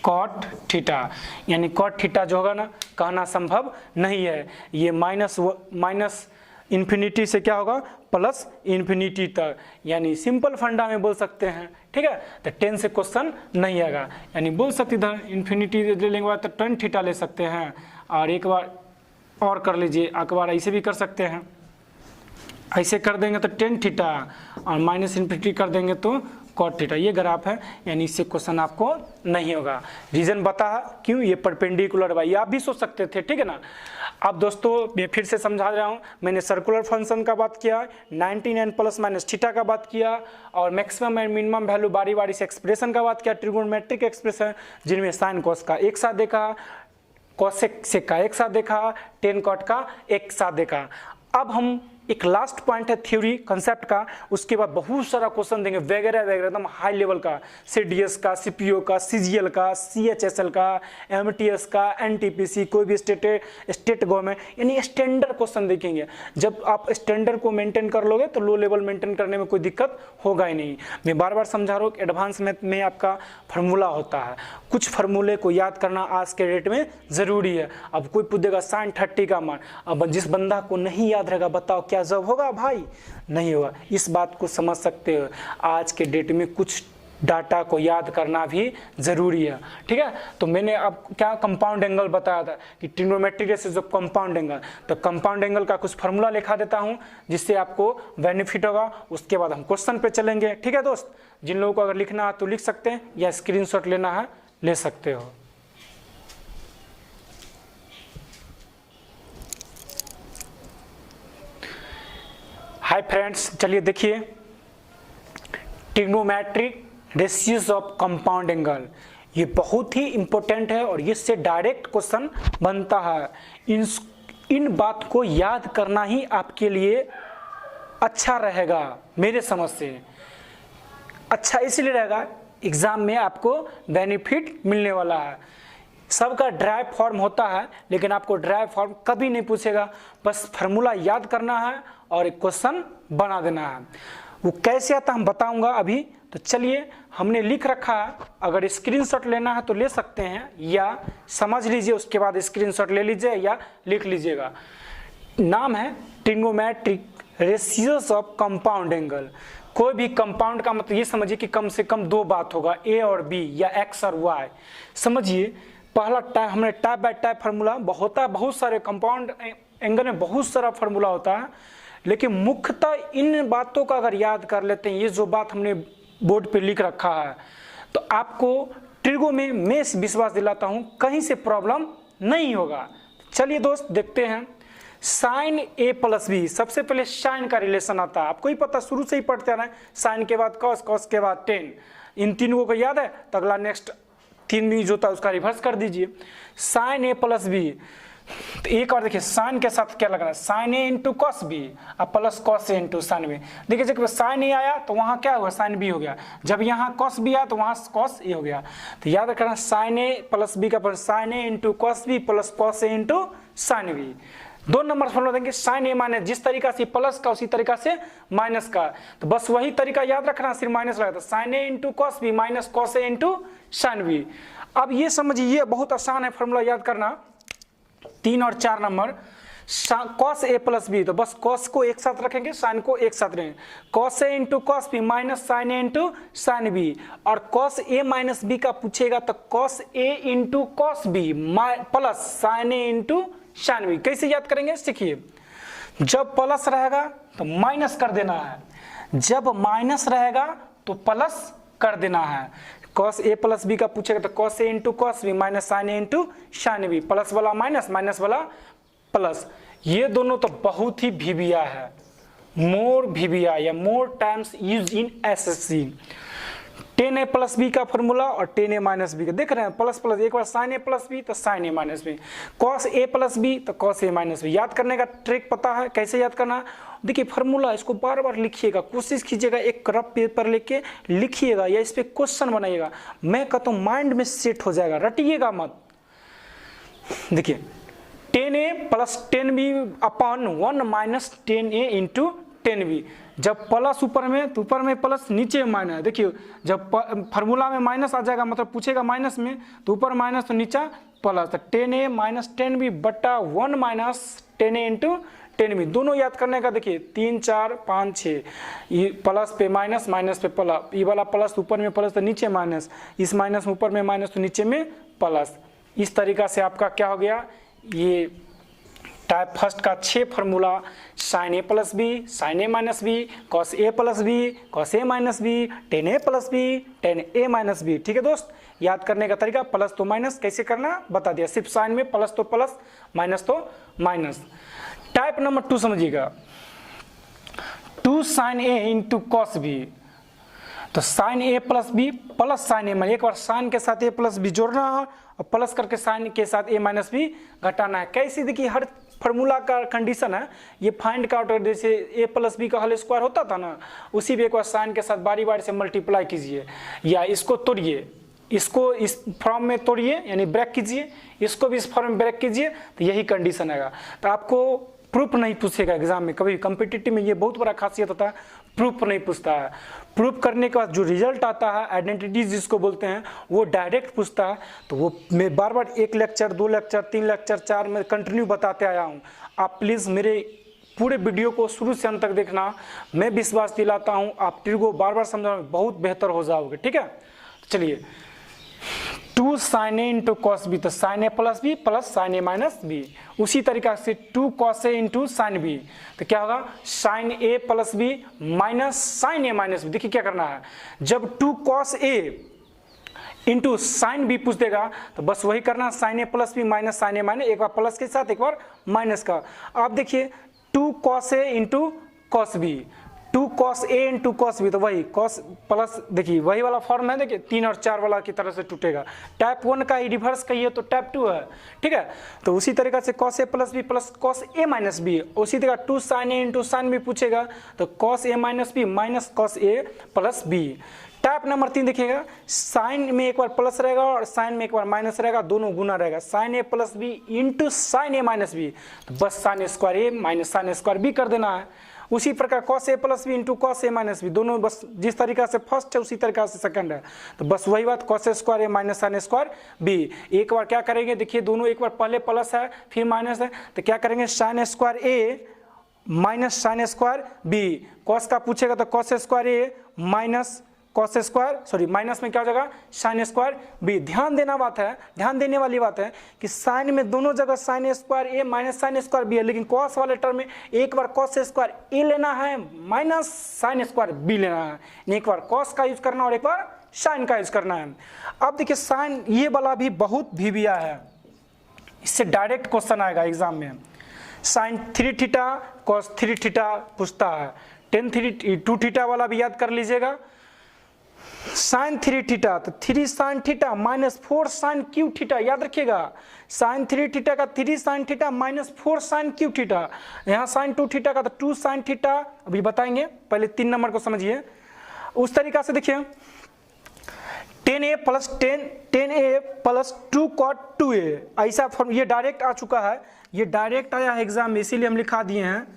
कॉट थीटा, यानी कॉट थीटा जो होगा ना कहना संभव नहीं है। ये -∞ से क्या होगा +∞ तक, यानी सिंपल फंडा में बोल सकते हैं। ठीक है, तो 10 से क्वेश्चन नहीं आएगा, यानी बोल सकते इधर इन्फिनिटी ले लेंगे बाद तो tan थीटा ले सकते हैं, और एक बार और कर लीजिए, एक बार ऐसे भी कर सकते हैं, ऐसे कर देंगे तो tan थीटा और -∞ कर देंगे तो कॉट थीटा। ये ग्राफ है, यानी इससे क्वेश्चन आपको नहीं होगा। रीजन बता क्यों, ये परपेंडिकुलर बाई, आप भी सोच सकते थे। ठीक है ना। अब दोस्तों मैं फिर से समझा रहा हूँ, मैंने सर्कुलर फंक्शन का बात किया, 99 ± थीटा का बात किया, और मैक्सिमम एंड मिनिमम वैल्यू बारी बारी से एक्सप्रेशन का बात किया, ट्रिगोनोमेट्रिक एक्सप्रेशन जिनमें साइन कॉस का एक साथ देखा, कोसेक सेक का एक साथ देखा, टेन कॉट का एक साथ देखा। अब हम एक लास्ट पॉइंट है थ्योरी कंसेप्ट का, उसके बाद बहुत सारा क्वेश्चन देंगे वगैरह वगैरह, एकदम हाई लेवल का, CDS का, CPO का, CGL का, CHSL का, MTS का, NTPC, कोई भी स्टेट गवर्नमेंट, यानी स्टैंडर्ड क्वेश्चन देखेंगे। जब आप स्टैंडर्ड को मेंटेन कर लोगे तो लो लेवल मेंटेन करने में कोई दिक्कत होगा ही नहीं। मैं बार बार समझा रहा हूँ कि एडवांस मैथ में आपका फार्मूला होता है, कुछ फार्मूले को याद करना आज के डेट में ज़रूरी है। अब कोई पूछेगा sin 30 का मान, अब जिस बंदा को नहीं याद रहेगा बताओ क्या जब होगा भाई, नहीं होगा। इस बात को समझ सकते हो, आज के डेट में कुछ डाटा को याद करना भी ज़रूरी है। ठीक है, तो मैंने अब क्या कंपाउंड एंगल बताया था कि ट्रिग्नोमेट्रिक से जो कंपाउंड एंगल, तो कंपाउंड एंगल का कुछ फार्मूला लिखा देता हूं जिससे आपको बेनिफिट होगा। उसके बाद हम क्वेश्चन पे चलेंगे। ठीक है दोस्त, जिन लोगों को अगर लिखना है तो लिख सकते हैं, या स्क्रीनशॉट लेना है ले सकते हो। हाय फ्रेंड्स, चलिए देखिए, trigonometric ratios of compound angle, ये बहुत ही इंपॉर्टेंट है और इससे डायरेक्ट क्वेश्चन बनता है। इन बात को याद करना ही आपके लिए अच्छा रहेगा, मेरे समझ से अच्छा इसलिए रहेगा, एग्जाम में आपको बेनिफिट मिलने वाला है। सबका ड्राइव फॉर्म होता है, लेकिन आपको ड्राइव फॉर्म कभी नहीं पूछेगा, बस फार्मूला याद करना है और एक क्वेश्चन बना देना है। वो कैसे आता हम बताऊंगा अभी, तो चलिए हमने लिख रखा है, अगर स्क्रीनशॉट लेना है तो ले सकते हैं या समझ लीजिए उसके बाद स्क्रीनशॉट ले लीजिए या लिख लीजिएगा। नाम है trigonometric ratios of compound angle. कोई भी कंपाउंड का मतलब ये समझिए कि कम से कम दो बात होगा, ए और बी या एक्स और वाई। समझिए पहला टाइप हमने टाइप बाय टाइप फार्मूला होता है, बहुत सारे कंपाउंड एंगल में बहुत सारा फार्मूला होता है, लेकिन मुख्यतः इन बातों का अगर याद कर लेते हैं, ये जो बात हमने बोर्ड पे लिख रखा है, तो आपको ट्रिगो में मैं विश्वास दिलाता हूं कहीं से प्रॉब्लम नहीं होगा। चलिए दोस्त देखते हैं। साइन ए प्लस बी, सबसे पहले साइन का रिलेशन आता है, आपको ही पता शुरू से ही पढ़ते आ रहे हैं। साइन के बाद कॉस, कॉस के बाद टेन, इन तीनों को याद है तो अगला नेक्स्ट तीन भी जो होता है उसका रिवर्स कर दीजिए। साइन ए प्लस बी, तो एक और देखिए साइन के साथ क्या लग रहा है, sign A into cos B और plus cos A into sine B. देखिए जब साइन ए आया तो वहां क्या हुआ, साइन बी हो गया, जब यहाँ कॉस बी आया तो वहां कॉस ए हो गया। तो याद रखना साइन ए प्लस बी का plus sine A into cos B plus cos A into sine B. दो नंबर फॉर्मूला देंगे, साइन ए माइनस, जिस तरीका से प्लस का उसी तरीका से माइनस का, तो बस वही तरीका याद रखना, सिर्फ माइनस लगा, sine A into cos B minus cos A into sine B. अब ये समझिए ये बहुत आसान है फॉर्मूला याद करना, 3 और 4 number. Cos A plus B, तो बस कॉस को एक साथ रखेंगे, साइन को एक साथ रखेंगे, cos A into cos B minus sine A into sine B. और कॉस ए माइनस बी का पूछेगा तो cos A into cos B plus sine A into sine B. कैसे याद करेंगे सीखिए, जब प्लस रहेगा तो माइनस कर देना है, जब माइनस रहेगा तो प्लस कर देना है। कॉस ए प्लस बी का पूछेगा तो cos A into cos B minus sine A into sine B, plus वाला माइनस, माइनस वाला प्लस। ये दोनों तो बहुत ही वीबिया है, मोर वीबिया या more times use in SSC. 10a plus B का फॉर्मूला और 10a माइनस बी का देख रहे हैं, प्लस प्लस, एक बार साइन ए प्लस बी तो sign A minus B, cos A plus B तो कॉस ए माइनस बी। याद करने का ट्रिक पता है कैसे याद करना, देखिए फॉर्मूला इसको बार बार लिखिएगा, कोशिश कीजिएगा एक रफ पेपर लेके लिखिएगा या इस पे क्वेश्चन बनाइएगा, मैं कहता हूँ माइंड में सेट हो जाएगा, रटिएगा मत। देखिए 10a plus 10b upon 1 minus 10a into 10b, जब प्लस ऊपर में तो ऊपर में प्लस नीचे में माइनस। देखिए जब फार्मूला में माइनस आ जाएगा मतलब पूछेगा माइनस में, तो ऊपर माइनस तो नीचा प्लस, तो 10a माइनस 10b बटा 1 माइनस 10a इंटू 10b। दोनों याद करने का, देखिए 3 4 5 6, ये प्लस पे माइनस, माइनस पे प्लस, ये वाला प्लस ऊपर में प्लस तो नीचे माइनस, इस माइनस में ऊपर में माइनस तो नीचे में प्लस। इस तरीका से आपका क्या हो गया, ये टाइप फर्स्ट का 6 formula, sine A plus B, sine A minus B, cos A plus B, cos A minus B, 10a plus B, 10a minus B. ठीक है दोस्त, याद करने का तरीका प्लस तो माइनस कैसे करना बता दिया, सिर्फ साइन में प्लस तो प्लस, माइनस तो माइनस। टाइप नंबर 2 समझिएगा, 2 sign A into cos B, तो साइन ए प्लस बी प्लस साइन ए माइनस, एक बार साइन के साथ ए प्लस बी जोड़ना है और प्लस करके साइन के साथ ए माइनस बी घटाना है। कैसे, देखिए हर फार्मूला का कंडीशन है, ये फाइंड का आउट, जैसे ए प्लस बी का होल स्क्वायर होता था ना, उसी भी एक बार साइन के साथ बारी बारी से मल्टीप्लाई कीजिए, या इसको तोड़िए, इसको इस फॉर्म में तोड़िए यानी ब्रेक कीजिए, इसको भी इस फॉर्म में ब्रेक कीजिए, तो यही कंडीशन आएगा। तो आपको प्रूफ नहीं पूछेगा एग्जाम में कभी, कॉम्पिटिटिव में ये बहुत बड़ा खासियत होता है, प्रूफ नहीं पूछता है। प्रूफ करने के बाद जो रिजल्ट आता है, आइडेंटिटीज जिसको बोलते हैं, वो डायरेक्ट पूछता है। तो वो मैं बार बार 1 लेक्चर 2 लेक्चर 3 लेक्चर 4 में कंटिन्यू बताते आया हूँ। आप प्लीज़ मेरे पूरे वीडियो को शुरू से अंत तक देखना, मैं विश्वास दिलाता हूँ आप ट्रिगो बार बार समझना में बहुत बेहतर हो जाओगे। ठीक है, चलिए 2 sign A into cos B, तो साइन ए प्लस बी प्लस साइन ए माइनस बी। उसी तरीका से 2 cos A into sine B, तो क्या होगा साइन ए प्लस बी माइनस साइन ए माइनस बी। देखिए क्या करना है, जब 2 cos A into sine B पूछ देगा तो बस वही करना, साइन ए प्लस बी माइनस साइन ए माइनस, एक बार प्लस के साथ एक बार माइनस का। आप देखिए 2 cos A into cos B, 2 cos A into cos B, तो वही कॉस प्लस, देखिए वही वाला फॉर्म है, देखिए 3 और 4 वाला की तरह से टूटेगा। टाइप 1 का ही रिवर्स कहिए तो टाइप 2 है। ठीक है, तो उसी तरीका से cos A plus B plus cos A minus B, उसी तरह 2 sign A into sine B पूछेगा तो cos A minus B minus cos A plus B. Type number 3 देखिएगा, साइन में एक बार प्लस रहेगा और साइन में एक बार माइनस रहेगा, दोनों गुना रहेगा, साइन ए प्लस बी इंटू साइन ए माइनस बी, तो बस साइन स्क्वायर ए माइनस साइन स्क्वायर बी कर देना है। उसी प्रकार cos a plus b into cos a minus b, दोनों बस जिस तरीका से फर्स्ट है उसी तरीका से सेकंड है, तो बस वही बात cos स्क्वायर ए माइनस साइन स्क्वायर बी। एक बार क्या करेंगे, देखिए दोनों एक बार पहले प्लस है फिर माइनस है, तो क्या करेंगे साइन स्क्वायर ए minus sine square B, cos का पूछेगा तो cos स्क्वायर ए minus cos square, sorry minus में क्या हो जाएगा साइन स्क्वायर बी। ध्यान देने वाली बात है कि साइन में दोनों जगह साइन स्क्वायर ए माइनस साइन स्क्वायर बी है, लेकिन कॉस वाले टर्म में एक बार cos स्क्वायर ए लेना है माइनस साइन स्क्वायर बी लेना है, एक बार cos का यूज करना और एक बार साइन का यूज करना है। अब देखिए साइन ये वाला भी बहुत भिविया है, इससे डायरेक्ट क्वेश्चन आएगा एग्जाम में। साइन 3 थीटा cos 3 थीटा पूछता है, टेन 2 थीटा वाला भी याद कर लीजिएगा। साइन 3 थीटा तो 3 sine theta minus 4 sine cube theta, याद रखिएगा साइन 3 थीटा का 3 sine theta minus 4 sine cube theta, यहाँ साइन 2 थीटा का तो 2 साइन थीटा, अभी बताएंगे, पहले 3 नंबर को समझिए। उस तरीका से देखिए 10a प्लस 2 cot 2a, ऐसा फॉर्म ये डायरेक्ट आ चुका है, ये डायरेक्ट आया है एग्जाम में, इसीलिए हम लिखा दिए हैं,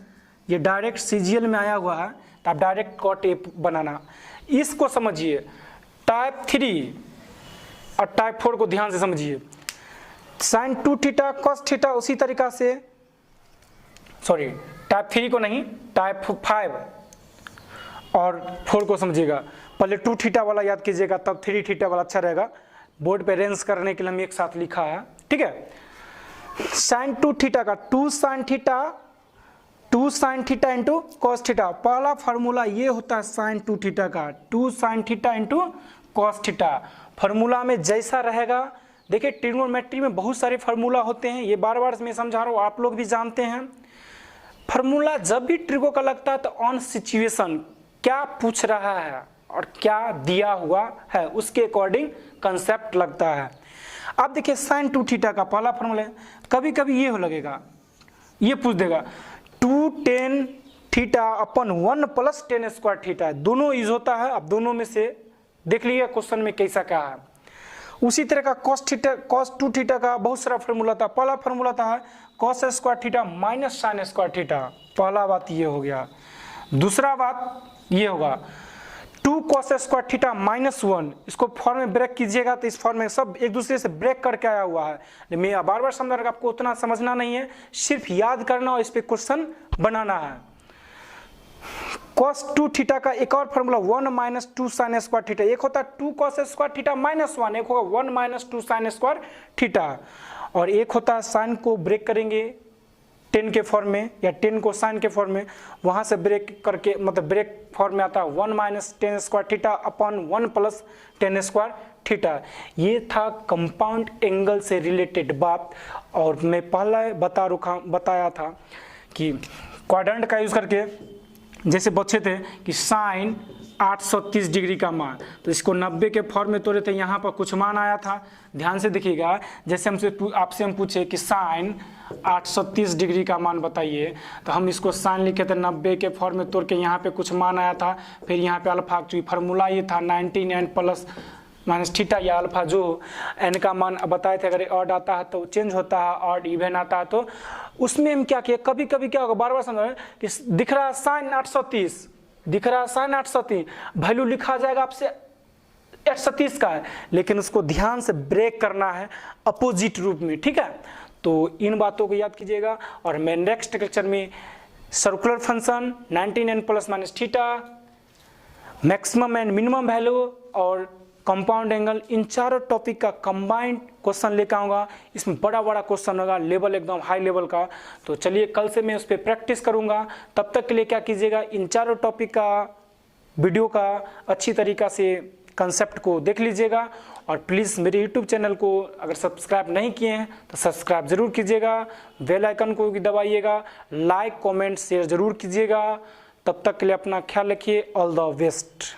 ये डायरेक्ट सीजीएल में आया हुआ है, तो आप डायरेक्ट cot a बनाना। इसको समझिए, टाइप 3 और टाइप 4 को ध्यान से समझिए। साइन 2 थीटा cos थीटा उसी तरीका से, सॉरी टाइप 3 को नहीं, टाइप 5 और 4 को समझिएगा। पहले 2 थीटा वाला याद कीजिएगा, तब 3 थीटा वाला अच्छा रहेगा, बोर्ड पे रेंज करने के लिए हम एक साथ लिखा है, ठीक है। साइन 2 थीटा का 2 sine theta into cos theta, पहला फार्मूला ये होता है साइन 2 थीटा का, 2 sine theta into cos theta. Formula में जैसा रहेगा, देखिए ट्रिग्नोमेट्री में बहुत सारे फार्मूला होते हैं, ये बार बार मैं समझा रहा हूँ, आप लोग भी जानते हैं। फार्मूला जब भी ट्रिगो का लगता है तो ऑन सिचुएशन क्या पूछ रहा है और क्या दिया हुआ है उसके अकॉर्डिंग कंसेप्ट लगता है। अब देखिए साइन 2 थीटा का पहला फार्मूला है, कभी कभी ये हो लगेगा, ये पूछ देगा 2 tan थीटा अपन 1 प्लस tan स्क्वायर थीटा, दोनों यूज होता है। अब दोनों में से देख लीजिए क्वेश्चन में कैसा क्या है। उसी तरह का cos 2 थीटा का बहुत सारा फार्मूला था, पहला फार्मूला था cos square theta minus sine square theta, पहला बात ये हो गया। दूसरा बात ये होगा 2 cos स्क्वायर थीटा माइनस 1, इसको फॉर्म में ब्रेक कीजिएगा तो इस फॉर्म में सब एक दूसरे से ब्रेक करके आया हुआ है। मैं बार बार समझा रहा, आपको उतना समझना नहीं है, सिर्फ याद करना और इस पे क्वेश्चन बनाना है। cos 2 थीटा का एक और formula 1 minus 2 sign square theta, एक होता है 2 cos स्क्वायर थीटा माइनस 1, एक होगा 1 माइनस 2 साइन स्क्वायर थीटा, और एक होता है साइन को ब्रेक करेंगे 10 के फॉर्म में या 10 को साइन के फॉर्म में, वहां से ब्रेक करके मतलब ब्रेक फॉर्म में आता है 1 minus 10 square theta upon 1 plus 10 square theta. ये था कंपाउंड एंगल से रिलेटेड बात। और मैं पहले बताया था कि क्वाड्रेंट का यूज करके जैसे बच्चे थे कि साइन 830 डिग्री का मान, तो इसको 90 के फॉर्म में तोड़े थे, यहाँ पर कुछ मान आया था, ध्यान से देखिएगा। जैसे आपसे हम पूछे कि साइन 830 डिग्री का मान बताइए, तो हम इसको साइन लिखे थे 90 के फॉर्म में तोड़ के, यहाँ पे कुछ मान आया था, फिर यहाँ पे अल्फा, क्योंकि फार्मूला ये था 99 प्लस माइनस थीटा या अल्फा, जो एन का मान बताए थे, अगर ऑड आता है तो चेंज होता है, ऑड इवन आता है तो उसमें हम क्या किए, कभी कभी क्या होगा, बार बार समझ कि दिख रहा है साइन 830, दिख रहा है साइन 830, वैल्यू लिखा जाएगा आपसे 830 का है, लेकिन उसको ध्यान से ब्रेक करना है अपोजिट रूप में, ठीक है। तो इन बातों को याद कीजिएगा। और मैं नेक्स्ट लेक्चर में circular function 99 plus minus theta, maximum and minimum value और कंपाउंड एंगल, इन चारों टॉपिक का कंबाइंड क्वेश्चन लेकर आऊँगा। इसमें बड़ा बड़ा क्वेश्चन होगा, लेवल एकदम हाई लेवल का। तो चलिए कल से मैं उस पर प्रैक्टिस करूँगा। तब तक के लिए क्या कीजिएगा, इन चारों टॉपिक का वीडियो का अच्छी तरीक़ा से कंसेप्ट को देख लीजिएगा। और प्लीज़ मेरे यूट्यूब चैनल को अगर सब्सक्राइब नहीं किए हैं तो सब्सक्राइब ज़रूर कीजिएगा, बेल आइकन को भी दबाइएगा, लाइक कमेंट शेयर ज़रूर कीजिएगा। तब तक के लिए अपना ख्याल रखिए। All the best.